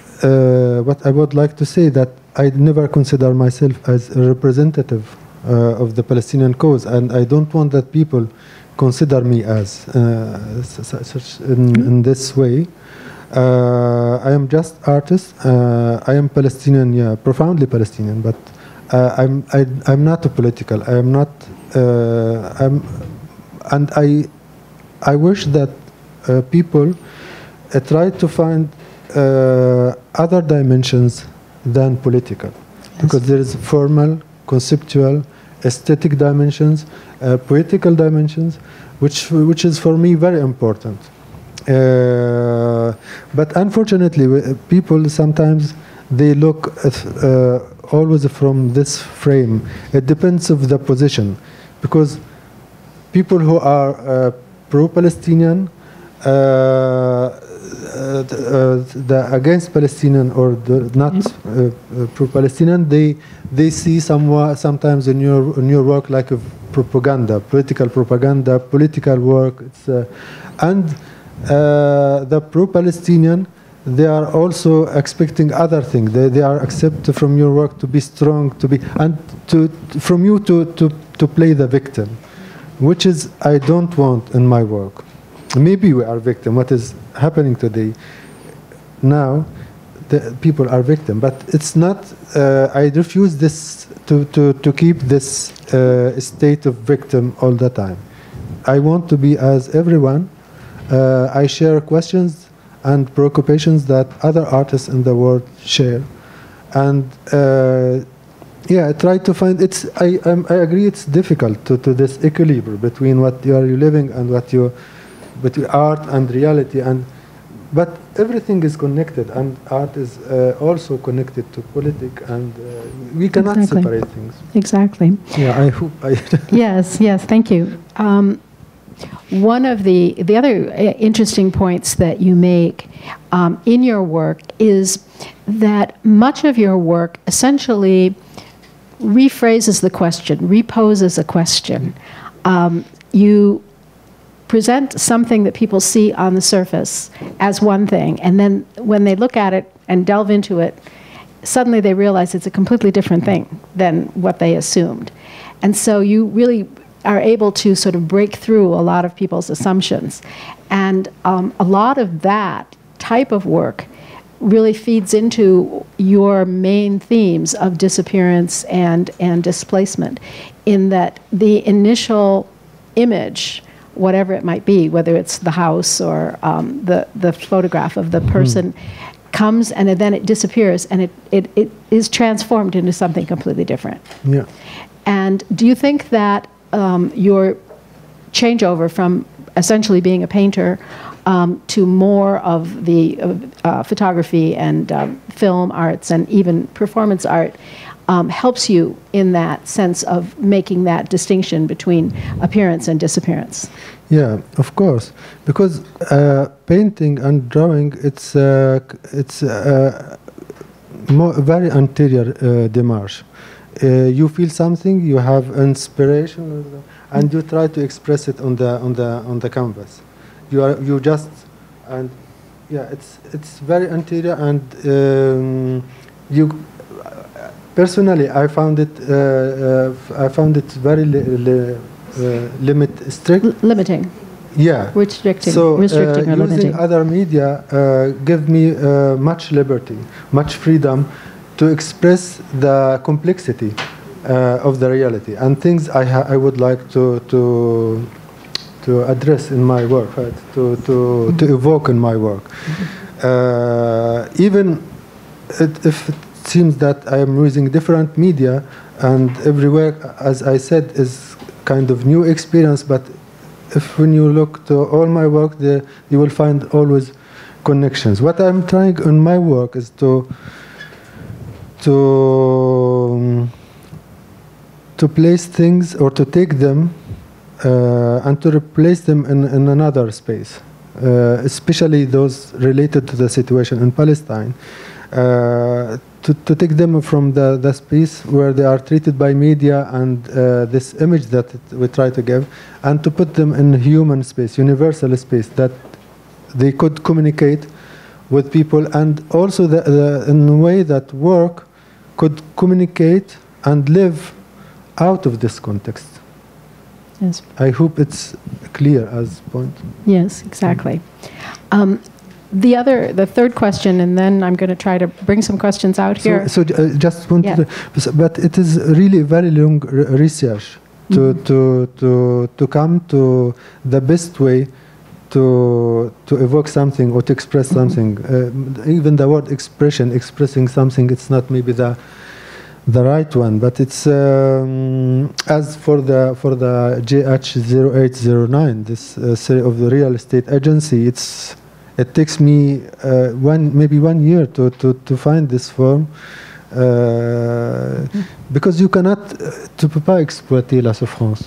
what I would like to say, that I never consider myself as a representative of the Palestinian cause, and I don't want that people consider me as in this way. I am just artist. I am Palestinian, yeah, profoundly Palestinian, but I'm not a political. I am not. And I wish that people try to find other dimensions than political, because there is formal, conceptual, aesthetic dimensions, political dimensions, which is for me very important. But unfortunately, people sometimes they look at, always from this frame. It depends of the position, because people who are pro-Palestinian, the against Palestinian or the not pro-Palestinian, they see sometimes in your work like a propaganda, political work. It's and the pro-Palestinian, they are also expecting other things. They are accepted from your work to be strong, from you to play the victim, which is I don't want in my work. Maybe we are victim. What is happening today? Now, the people are victim, but it's not. I refuse this to keep this state of victim all the time. I want to be as everyone. I share questions and preoccupations that other artists in the world share, and yeah, I try to find. I agree. It's difficult to this equilibrium between what you are living and what you. Between art and reality, but everything is connected, and art is also connected to politics, and we cannot separate things. Exactly. Yeah, I hope. Yes, thank you. One of the other interesting points that you make in your work is that much of your work essentially rephrases the question, reposes a question. You present something that people see on the surface as one thing, and then when they look at it and delve into it, suddenly they realize it's a completely different thing than what they assumed. And so you really are able to sort of break through a lot of people's assumptions. And a lot of that type of work really feeds into your main themes of disappearance and displacement, in that the initial image, whatever it might be, whether it's the house or the photograph of the person, comes and then it disappears, and it is transformed into something completely different. Yeah. And do you think that your changeover from essentially being a painter to more of the photography and film arts and even performance art helps you in that sense of making that distinction between appearance and disappearance? Yeah, of course, because painting and drawing, it's very anterior démarche. You feel something, you have inspiration, and you try to express it on the canvas. You just, and yeah, it's very anterior, and you. Personally, I found it very limiting. Yeah. Restricting. So restricting or limiting. using other media give me much liberty, much freedom to express the complexity of the reality and things I would like to address in my work, right? to evoke in my work. Even if it seems that I am using different media, and everywhere, as I said, is kind of new experience, but when you look to all my work, there you will find always connections. What I'm trying in my work is to place things, or to take them and to replace them in another space, especially those related to the situation in Palestine. To take them from the space where they are treated by media and this image that we try to give, and to put them in human space, universal space, that they could communicate with people, and also in a way that work could communicate and live out of this context. Yes. I hope it's clear as point. Yes, exactly. The third question, and then I'm going to try to bring some questions out here. So just wanted to, but it is really very long research to come to the best way to evoke something or to express something. Even the word expressing something, it's not maybe the the right one, but it's as for the GH0809, this series of the real estate agency. It takes me maybe 1 year to find this form because you cannot tu peux pas exploiter la souffrance.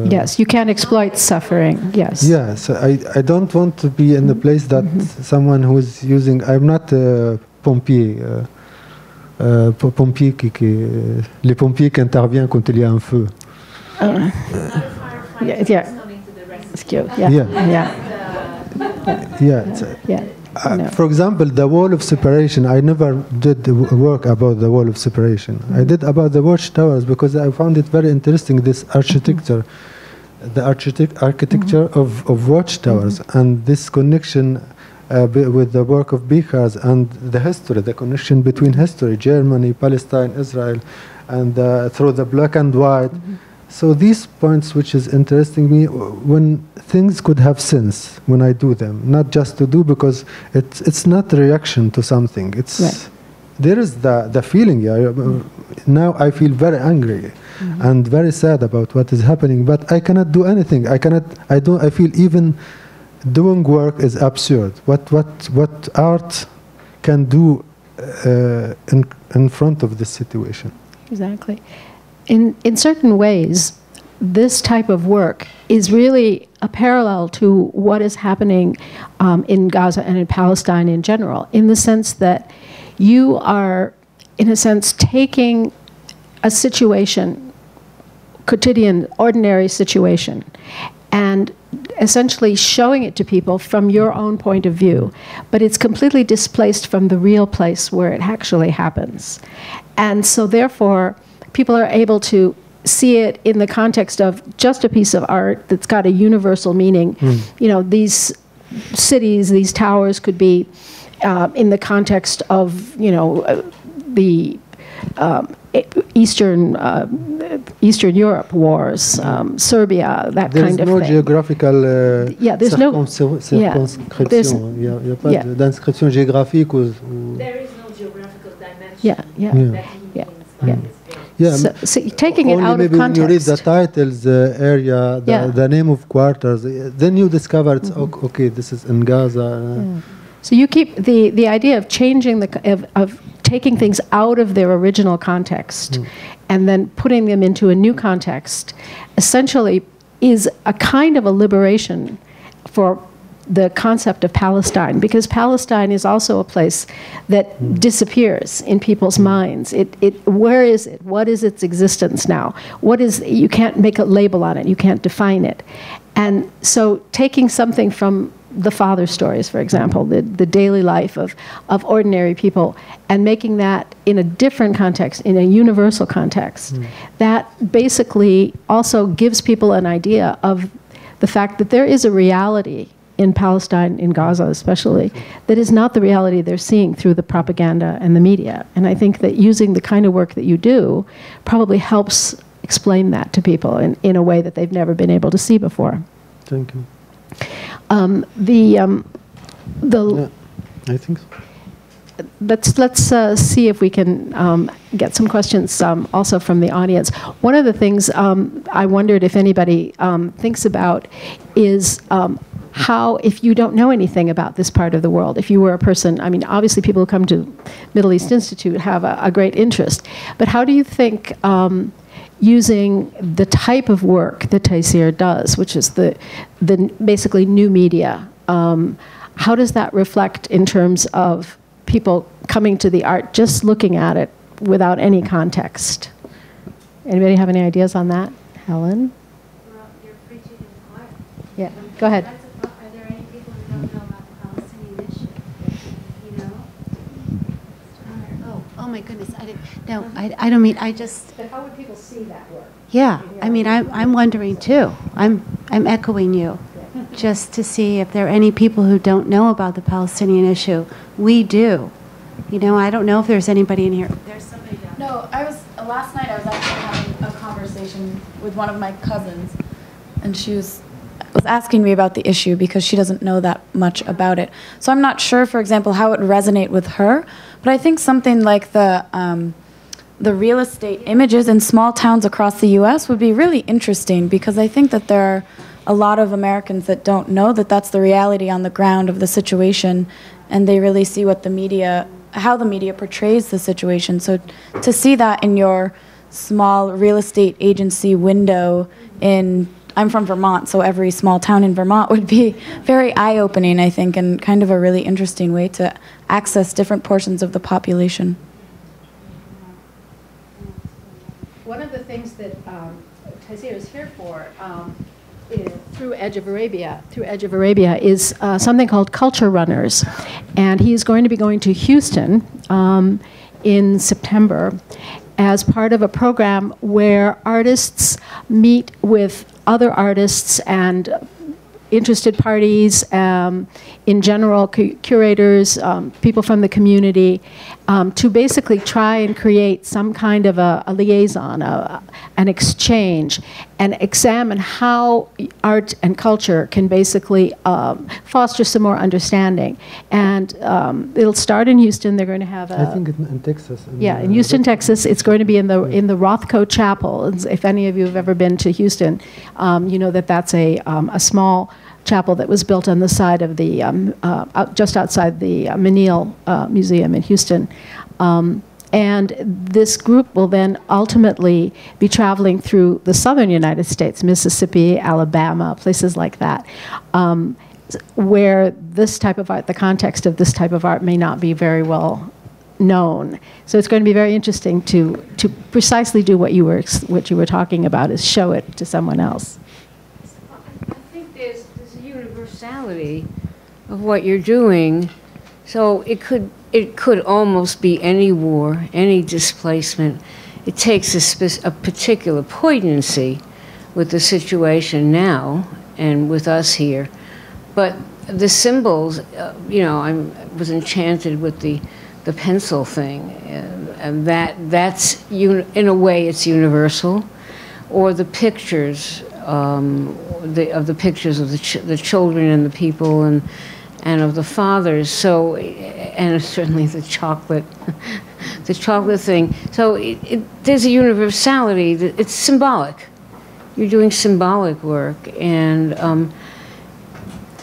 Yes, you can't exploit suffering. Yes. Yes, I don't want to be in the place that someone who is using. I'm not a pompier. Pompier les pompiers qui interviennent quand il y a un feu. Yeah. Rescue. Yeah. For example, the wall of separation. I never did work about the wall of separation. I did about the watchtowers because I found it very interesting. This architecture, the architecture of watchtowers, and this connection. With the work of Bichars and the history, the connection between history, Germany, Palestine, Israel, and through the black and white. So these points, which is interesting me, when things could have sense when I do them, not just to do because it's not a reaction to something. It's right. There is the feeling. Now I feel very angry and very sad about what is happening, but I cannot do anything. I feel even. Doing work is absurd. What art can do in front of this situation? Exactly. In certain ways, this type of work is really a parallel to what is happening in Gaza and in Palestine in general, in the sense that you are, in a sense, taking a situation, quotidian, ordinary situation, and essentially showing it to people from your own point of view, but it's completely displaced from the real place where it actually happens. And so therefore, people are able to see it in the context of just a piece of art that's got a universal meaning. You know, these cities, these towers could be in the context of, you know, the Eastern Europe wars, Serbia, that kind of thing. There is no geographical there's no circonscription. Il n'y a pas d'inscription géographique. There is no geographical dimension. So taking it out of context. When you read the titles, area, the name of quarters, then you discover it's okay. This is in Gaza. So you keep the idea of changing of taking things out of their original context and then putting them into a new context essentially is a kind of a liberation for the concept of Palestine, because Palestine is also a place that disappears in people's minds. Where is it? What is its existence now? You can't make a label on it. You can't define it. And so taking something from the father stories, for example, the daily life of ordinary people, and making that in a different context, in a universal context, that basically also gives people an idea of the fact that there is a reality in Palestine, in Gaza especially, that is not the reality they're seeing through the propaganda and the media. And I think that using the kind of work that you do probably helps explain that to people in a way that they've never been able to see before. Thank you. I think so. Let's see if we can get some questions also from the audience. One of the things I wondered if anybody thinks about is how, if you don't know anything about this part of the world, if you were a person, I mean, obviously people who come to Middle East Institute have a great interest, but how do you think using the type of work that Taysir does, which is the basically new media, how does that reflect in terms of people coming to the art, just looking at it without any context? Anybody have any ideas on that? Helen? Well, you're preaching in art. Yeah, go ahead. Are there any people who don't know about the Palestinian issue? You know? Oh my goodness, I didn't. No, I don't mean. I just. But how would people see that work? Yeah, I mean, I'm wondering too. I'm echoing you, just to see if there are any people who don't know about the Palestinian issue. We do. You know, I don't know if there's anybody in here. There's somebody down there. No, last night I was actually having a conversation with one of my cousins, and she was asking me about the issue because she doesn't know that much about it. So I'm not sure, for example, how it would resonate with her, but I think something like the the real estate images in small towns across the U.S. would be really interesting, because I think that there are a lot of Americans that don't know that that's the reality on the ground of the situation, and they really see what the media, how the media portrays the situation. So to see that in your small real estate agency window I'm from Vermont, so every small town in Vermont would be very eye-opening, I think, and kind of a really interesting way to access different portions of the population. One of the things that Taysir is here for through Edge of Arabia is something called Culture Runners. And he's going to be going to Houston in September as part of a program where artists meet with other artists and interested parties, in general, curators, people from the community, to basically try and create some kind of a liaison, an exchange, and examine how art and culture can basically foster some more understanding. And it'll start in Houston. They're going to have I think in Texas. In Houston, Texas. It's going to be in the Rothko Chapel. If any of you have ever been to Houston, you know that that's a small chapel that was built on the side of the, just outside the Menil Museum in Houston. And this group will then ultimately be traveling through the southern United States, Mississippi, Alabama, places like that, where this type of art, the context of this type of art may not be very well known. So it's going to be very interesting to precisely do what you were talking about, is show it to someone else. I think there's a universality of what you're doing. So it could almost be any war, any displacement. It takes a particular poignancy with the situation now and with us here. But the symbols, you know, I was enchanted with the pencil thing, and that's in a way it's universal, or the pictures of the pictures of the children and the people and of the fathers. So, and certainly the chocolate, the chocolate thing. So there's a universality. It's symbolic. You're doing symbolic work, and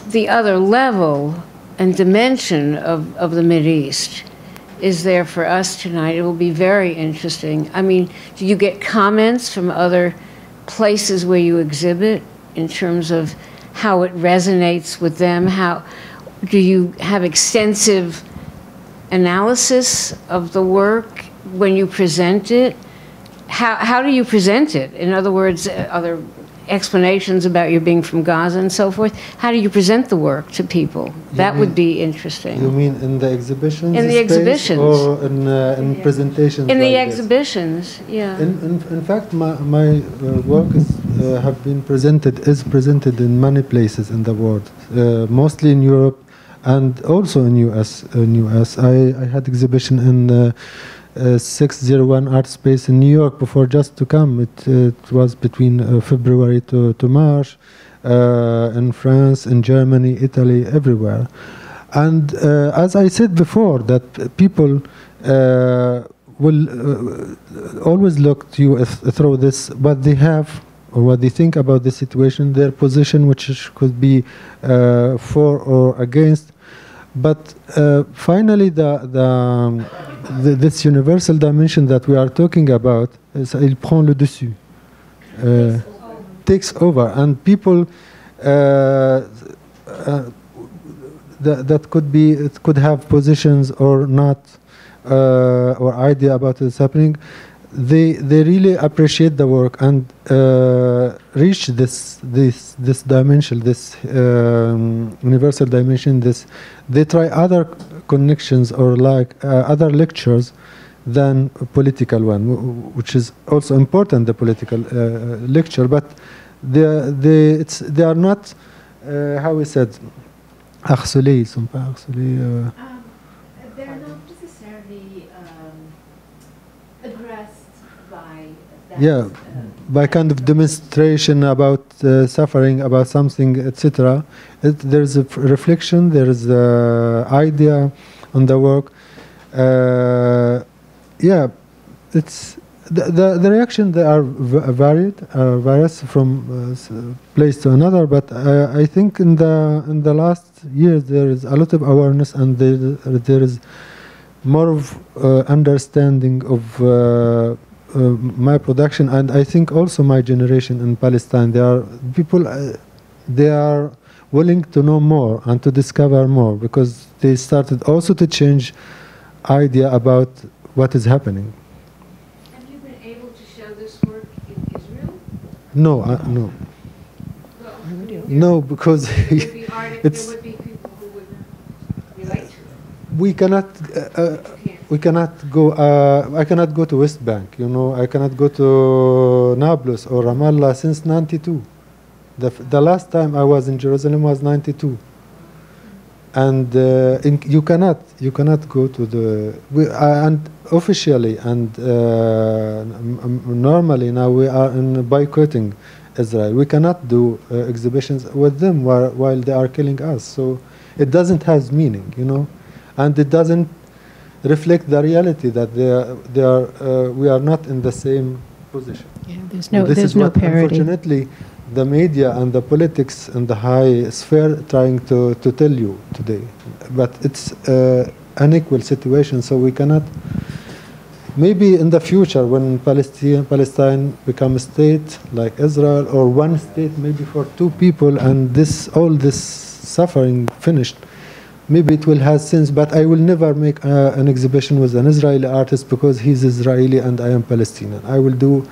the other level and dimension of the Mideast is there for us tonight. It will be very interesting. I mean, do you get comments from other places where you exhibit in terms of how it resonates with them? How do you have extensive analysis of the work when you present it? How do you present it? In other words, are there explanations about your being from Gaza and so forth? How do you present the work to people? That would be interesking. You mean in the exhibitions? In the exhibitions. Or in presentations? In the like exhibitions, yeah. In fact, my work is presented in many places in the world, mostly in Europe and also in US. I had exhibition in 601 Art Space in New York before just to come. It was between February to March, in France, in Germany, Italy, everywhere. And as I said before, that people will always look to you through this, what they have or what they think about the situation, their position, which could be for or against. But finally, this universal dimension that we are talking about, il prend le dessus, takes over, and people that could have positions or not, or idea about what's happening. They really appreciate the work and reach this dimension, this universal dimension. They try other connections or like other lectures than a political one, which is also important, the political lecture. But they are not how we said harcelés, ils sont pas harcelés. They're not necessarily addressed by that. Yeah, by kind of demonstration about suffering, about something, etc. There's a reflection, there's an idea on the work. Yeah, it's the reaction, they are various from place to another, but I think in the last years there is a lot of awareness, and there is more of understanding of my production, and I think also my generation in Palestine. There are people, they are willing to know more and to discover more, because they started also to change idea about what is happening. No, no. No, because it's. We cannot go. I cannot go to West Bank. You know, I cannot go to Nablus or Ramallah since '92. The last time I was in Jerusalem was '92. And you cannot go to the and officially and normally now we are in boycotting Israel. We cannot do exhibitions with them while they are killing us. So it doesn't have meaning, you know, and it doesn't reflect the reality that we are not in the same position. Yeah, there's no parity. Unfortunately, the media and the politics and the high sphere trying to tell you today, but it's an equal situation. So we cannot. Maybe in the future, when Palestine become a state like Israel, or one state, maybe for two people, and all this suffering finished, maybe it will have sense. But I will never make an exhibition with an Israeli artist because he's Israeli and I am Palestinian. I will do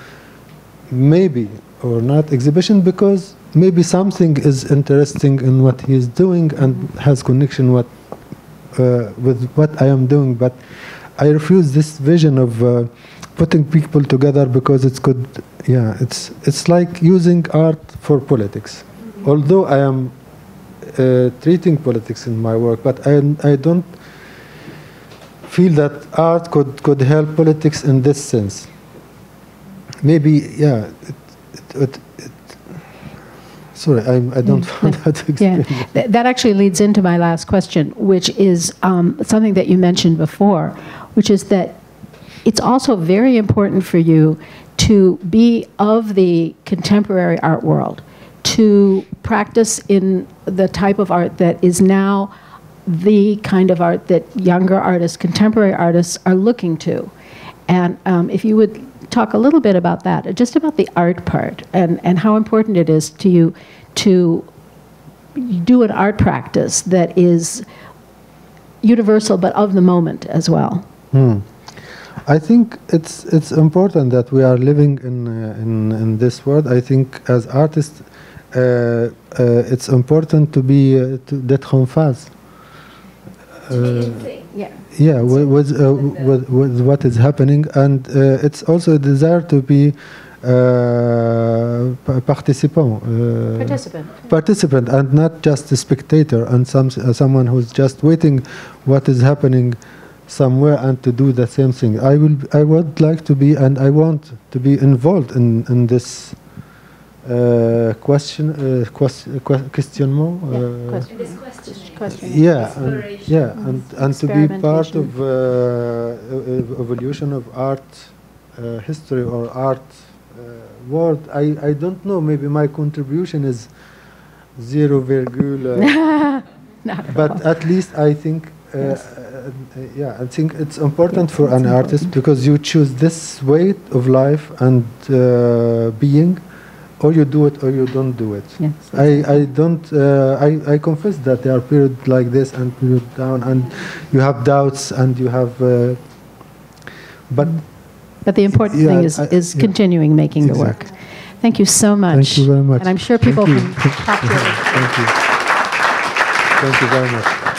maybe or not exhibition because maybe something is interesting in what he is doing and has connection with what I am doing. But I refuse this vision of putting people together because it's good. Yeah, it's like using art for politics. Although I am treating politics in my work, but I don't feel that art could help politics in this sense. Maybe, yeah. Sorry, I don't know how to explain. Yeah, that actually leads into my last question, which is something that you mentioned before, which is that it's also very important for you to be of the contemporary art world, to practice in the type of art that is now the kind of art that younger artists, contemporary artists, are looking to. And if you would talk a little bit about that, just about the art part, and how important it is to you to do an art practice that is universal but of the moment as well. I think it's important that we are living in this world. I think as artists, it's important to be d'être en phase. Yeah, with what is happening, and it's also a desire to be participant, and not just a spectator, and someone who's just waiting what is happening somewhere and to do the same thing. I would like to be, and I want to be involved in this questionnement. And to be part of evolution of art history or art world. I don't know. Maybe my contribution is 0, but at least I think. I think it's important for an artist because you choose this way of life and being. Or you do it or you don't do it. Yes, I confess that there are periods like this and periods down, and you have doubts and you have. But the important thing is continuing making the work. Thank you so much. Thank you very much. And I'm sure people can talk to you. Thank you. Thank you very much.